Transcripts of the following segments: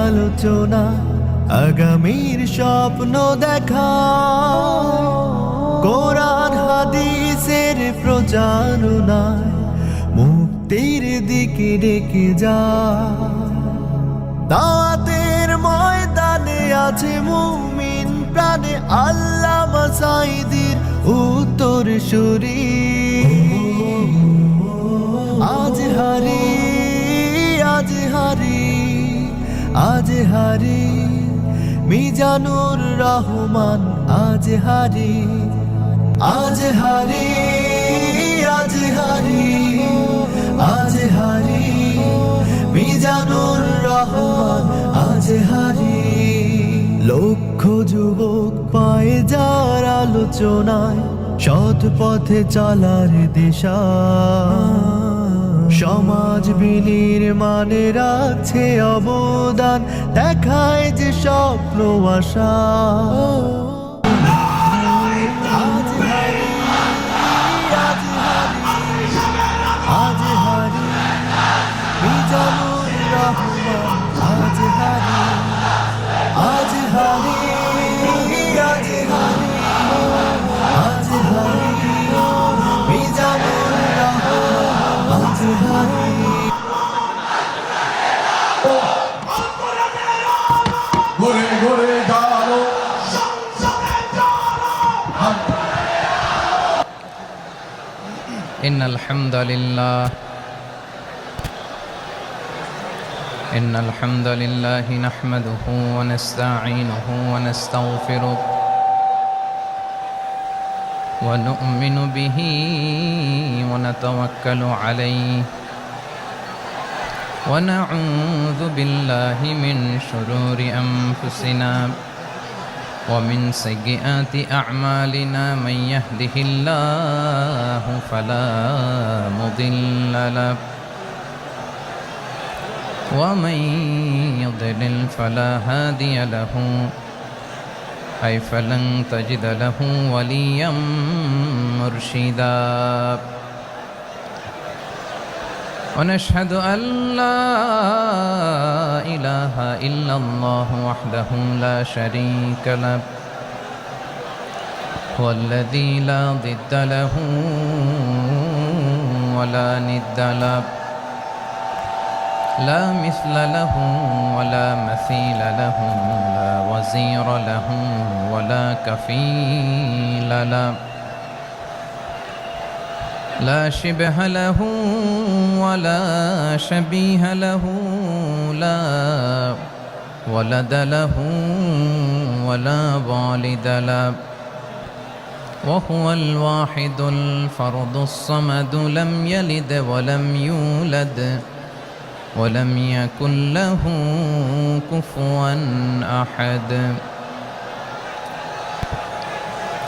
আলোচনা আগামীর স্বপ্ন দেখা কোরআন হাদিসের প্রচারণায় মুক্তির দিকে ডেকে যা দাওয়াতের ময়দানে আছে মুমিন প্রাণে আল্লামা সাঈদীর উত্তর সুরি আজ হারি আজ হারি আজ হারি মিজানুর রহমান আজ হারি আজ হারি আজ হারি আজ হারি মিজানুর রহমান আজ হারি লক্ষ যুবক পায়ে যার আলোচনায় সৎ পথে চলার দিশা সমাজ বিনির্মাণে রাখছে অবদান দেখায় যে স্বপ্ন আশা আজ হারি আজ হারি আজ হারি মিজানুর রহমান আজ হারি আজ হারি আজ হারি আজ হারি মিজানুর রহমান আজ হারি ঘুরে ঘুরে গালো إن الحمد لله نحمده ونستعينه ونستغفره ونؤمن به ونتوكل عليه ونعوذ بالله من شرور أنفسنا ومن سيئات أعمالنا من يهده الله فلا مضل له ومن يضلل فلا هادي له أي فلن تجد له وليا مرشدا ونشهد أن لا إله إلا الله وحده لا شريك له هو الذي لا ضد له ولا ند له لا مثل له ولا مثيل له لا وزير له ولا كفيل له لا شبه له ولا شبيه له لا ولد له ولا والد له وهو الواحد الفرد الصمد لم يلد ولم يولد ولم يكن له كفوا أحد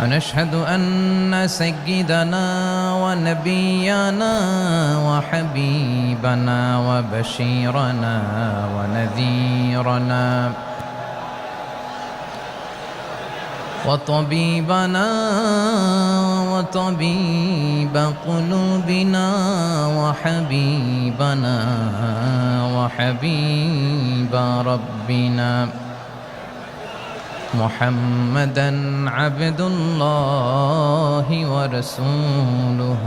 ونشهد أن سيدنا ونبينا وحبيبنا وبشيرنا ونذيرنا وطبيبنا وطبيب قلوبنا وحبيبنا وحبيب ربنا محمدا عبد الله ورسوله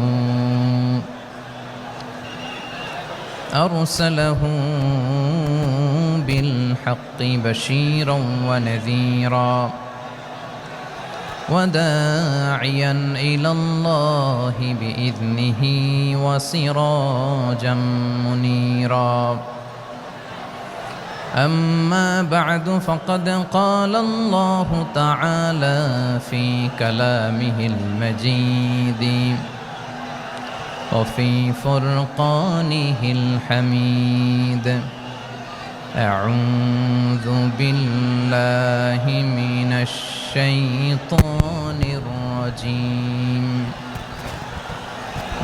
أرسله بالحق بشيرا ونذيرا وداعيا إلى الله بإذنه وسراجا منيرا أما بعد فقد قال الله تعالى في كلامه المجيد وفي فرقانه الحميد أعوذ بالله من الشيطان الرجيم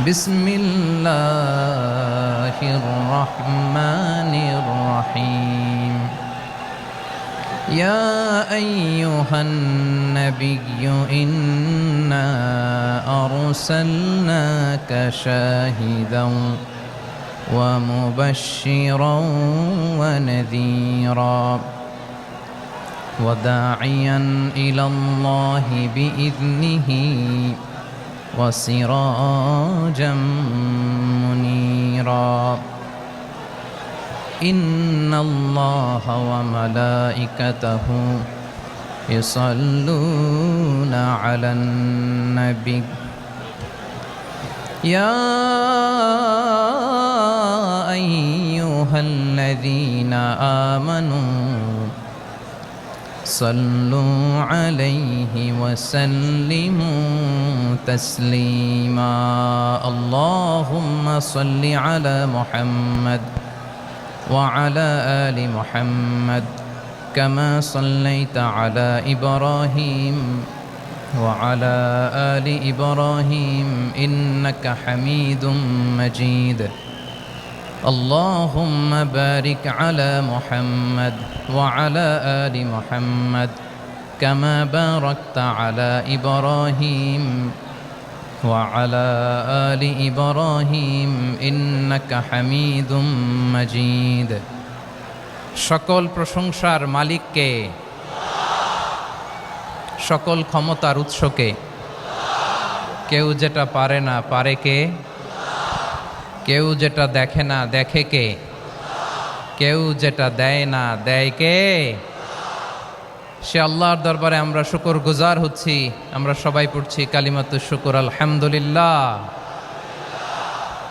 بسم الله الرحمن الرحيم يا أيها النبي إنا أرسلناك شاهدا ومبشرا ونذيرا وداعيا إلى الله بإذنه وسراجا منيرا إن الله وملائكته يصلون على النبي يا أيها الذين آمنوا صلوا عليه وسلموا تسليما اللهم صل على محمد وعلى آل محمد كما صليت على إبراهيم وعلى آل إبراهيم إنك حميد مجيد اللهم بارك على محمد وعلى آل محمد كما باركت على إبراهيم وعلى آل إبراهيم إنك حميد مجيد সকল প্রশংসার মালিককে সকল ক্ষমতার উৎসকে কেউ যেটা পারে না পারে কে কেউ যেটা দেখে না দেখে কে কেউ যেটা দেয় না দেয় কে সে আল্লাহর দরবারে আমরা শুকর গুজার হচ্ছি আমরা সবাই পড়ছি কালিমাতুশ শুকর আলহামদুলিল্লাহ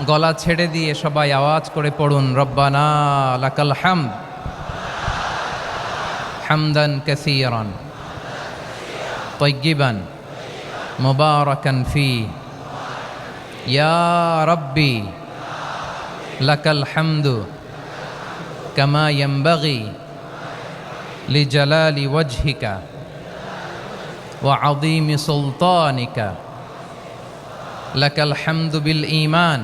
গলা ছেড়ে দিয়ে সবাই আওয়াজ করে পড়ুন রব্বানা লাকাল হামদ হামদান কাসীরান طيبا مباركا فيه يا ربي لك الحمد كما ينبغي لجلال وجهك وعظيم سلطانك لك الحمد بالإيمان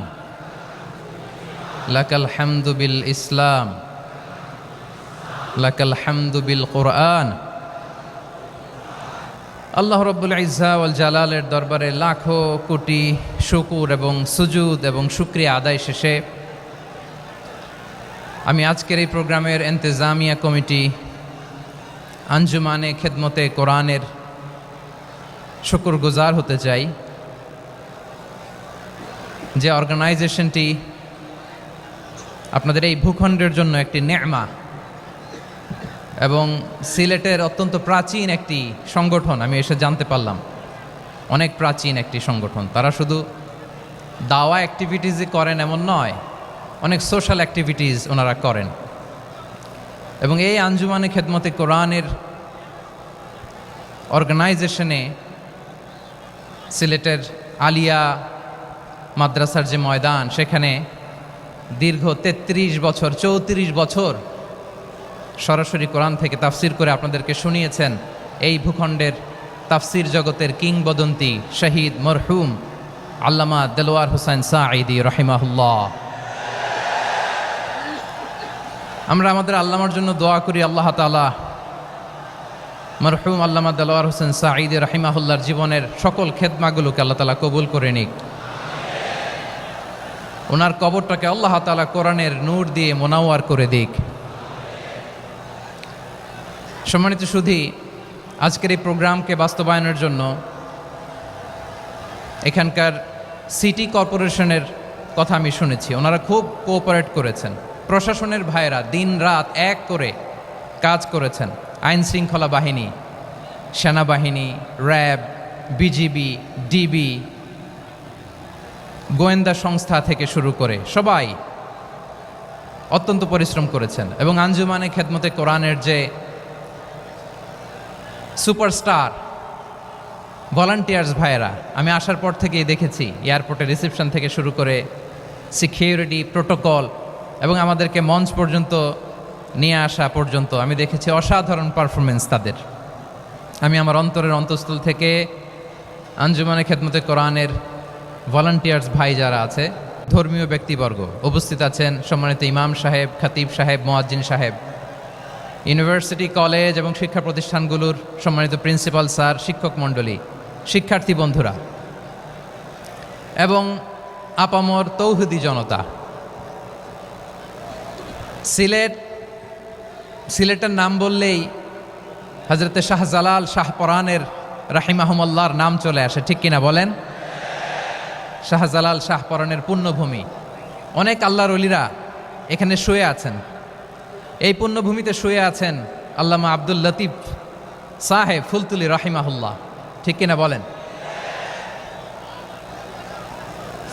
لك الحمد بالإسلام لك الحمد بالقرآن আল্লাহ রব্বুল ইজ্জা ওয়াল জালালের দরবারে লাখো কোটি শুকুর এবং সুজুদ এবং শুকরিয়া আদায় শেষে আমি আজকের এই প্রোগ্রামের ইন্তেজামিয়া কমিটি আঞ্জুমানে খেদমতে কোরআনের শুকুর গুজার হতে চাই যে অর্গানাইজেশনটি আপনাদের এই ভূখণ্ডের জন্য একটি নেমা এবং সিলেটের অত্যন্ত প্রাচীন একটি সংগঠন আমি এসে জানতে পারলাম অনেক প্রাচীন একটি সংগঠন তারা শুধু দাওয়া অ্যাক্টিভিটিসই করেন এমন নয় অনেক সোশ্যাল অ্যাক্টিভিটিস ওনারা করেন এবং এই আঞ্জুমানে খেদমতে কোরআনের অর্গানাইজেশনে সিলেটের আলিয়া মাদ্রাসার যে ময়দান সেখানে দীর্ঘ 33 বছর 34 বছর সরাসরি কোরআন থেকে তাফসির করে আপনাদেরকে শুনিয়েছেন এই ভূখণ্ডের তাফসির জগতের কিংবদন্তি শহীদ মরহুম আল্লামা দেলোয়ার হোসেন সাঈদী রাহিমাহুল্লাহ আমরা আমাদের আল্লামার জন্য দোয়া করি আল্লাহ তাআলা মরহুম আল্লামা দেলোয়ার হোসেন সাঈদী রাহিমাহুল্লাহর জীবনের সকল খেদমাগুলোকে আল্লাহ তাআলা কবুল করে নিক ওনার কবরটাকে আল্লাহ তাআলা কোরআনের নূর দিয়ে মোনাওয়ার করে দিক সম্মানিত সুধী আজকের এই প্রোগ্রামকে বাস্তবায়নের জন্য এখানকার সিটি কর্পোরেশনের কথা আমি শুনেছি ওনারা খুব কোঅপারেট করেছেন প্রশাসনের ভাইয়েরা দিন রাত এক করে কাজ করেছেন আইন শৃঙ্খলা বাহিনী সেনাবাহিনী র্যাব বিজিবি ডিবি গোয়েন্দা সংস্থা থেকে শুরু করে সবাই অত্যন্ত পরিশ্রম করেছেন এবং আঞ্জুমানে খেদমতে কোরআনের যে সুপারস্টার ভলান্টিয়ার্স ভাইয়েরা আমি আসার পর থেকেই দেখেছি এয়ারপোর্টে রিসেপশন থেকে শুরু করে সিকিউরিটি প্রোটোকল এবং আমাদেরকে মঞ্চ পর্যন্ত নিয়ে আসা পর্যন্ত আমি দেখেছি অসাধারণ পারফরমেন্স তাদের আমি আমার অন্তরের অন্তঃস্থল থেকে আঞ্জুমানে খেদমতে কোরআনের ভলান্টিয়ার্স ভাই যারা আছে ধর্মীয় ব্যক্তিবর্গ উপস্থিত আছেন সম্মানিত ইমাম সাহেব খতিব সাহেব মুয়াজ্জিন সাহেব ইউনিভার্সিটি কলেজ এবং শিক্ষা প্রতিষ্ঠানগুলোর সম্মানিত প্রিন্সিপাল স্যার শিক্ষক মণ্ডলী শিক্ষার্থী বন্ধুরা এবং আপামর তৌহিদি জনতা সিলেটের নাম বললেই হজরতে শাহজালাল শাহপরানের রাহিমাহুমাল্লাহর নাম চলে আসে, ঠিক কিনা বলেন? শাহজালাল শাহপরানের পুণ্যভূমি, অনেক আল্লাহর ওলিরা এখানে শুয়ে আছেন। এই পুণ্যভূমিতে শুয়ে আছেন আল্লামা আব্দুল লতিফ সাহেব ফুলতুলি রাহিমাহুল্লাহ, ঠিক কিনা বলেন?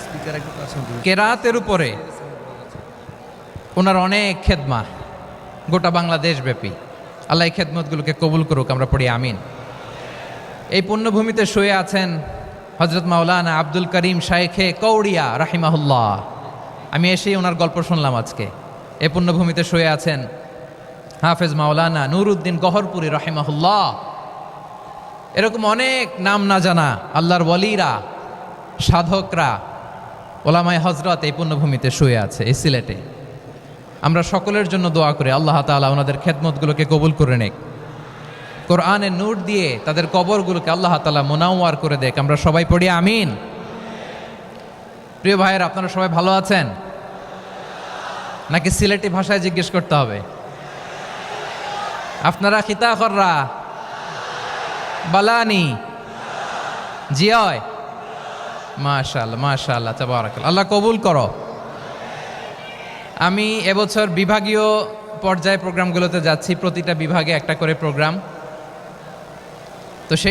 স্পিকার একটু কাছে দিন। কেরাতের উপরে ওনার অনেক খেদমা গোটা বাংলাদেশ ব্যাপী। আল্লাহ এই খেদমতগুলোকে কবুল করুক, আমরা পড়ি আমিন। এই পুণ্যভূমিতে শুয়ে আছেন হজরত মাওলানা আব্দুল করিম শাইখে কৌড়িয়া রাহিমাহুল্লাহ। আমি এসেই ওনার গল্প শুনলাম আজকে। এই পুণ্যভূমিতে শুয়ে আছেন হাফেজ মাওলানা নুরউদ্দিন গহরপুরি রাহিমাহুল্লাহ। এরকম অনেক নাম না জানা আল্লাহর ওয়ালিরা, সাধকরা, ওলামায়ে হজরত এই পুণ্যভূমিতে শুয়ে আছে এই সিলেটে। আমরা সকলের জন্য দোয়া করি আল্লাহ তাআলা ওনাদের খেদমতগুলোকে কবুল করে নেক, কোরআনের নূর দিয়ে তাদের কবরগুলোকে আল্লাহ তাআলা মুনাওয়ার করে দেখ। আমরা সবাই পড়ি আমিন। প্রিয় ভাইয়ের, আপনারা সবাই ভালো আছেন নাকি সিলেটি ভাষায় জিজ্ঞেস করতে হবে? আপনারা খিতা কররা বালানি জিয়য় মাশাআল্লাহ মাশাআল্লাহ তাবারাকাল্লাহ, আল্লাহ কবুল করো। আমি এবছর বিভাগীয় পর্যায়ে প্রোগ্রামগুলোতে যাচ্ছি, প্রতিটা বিভাগে একটা করে প্রোগ্রাম।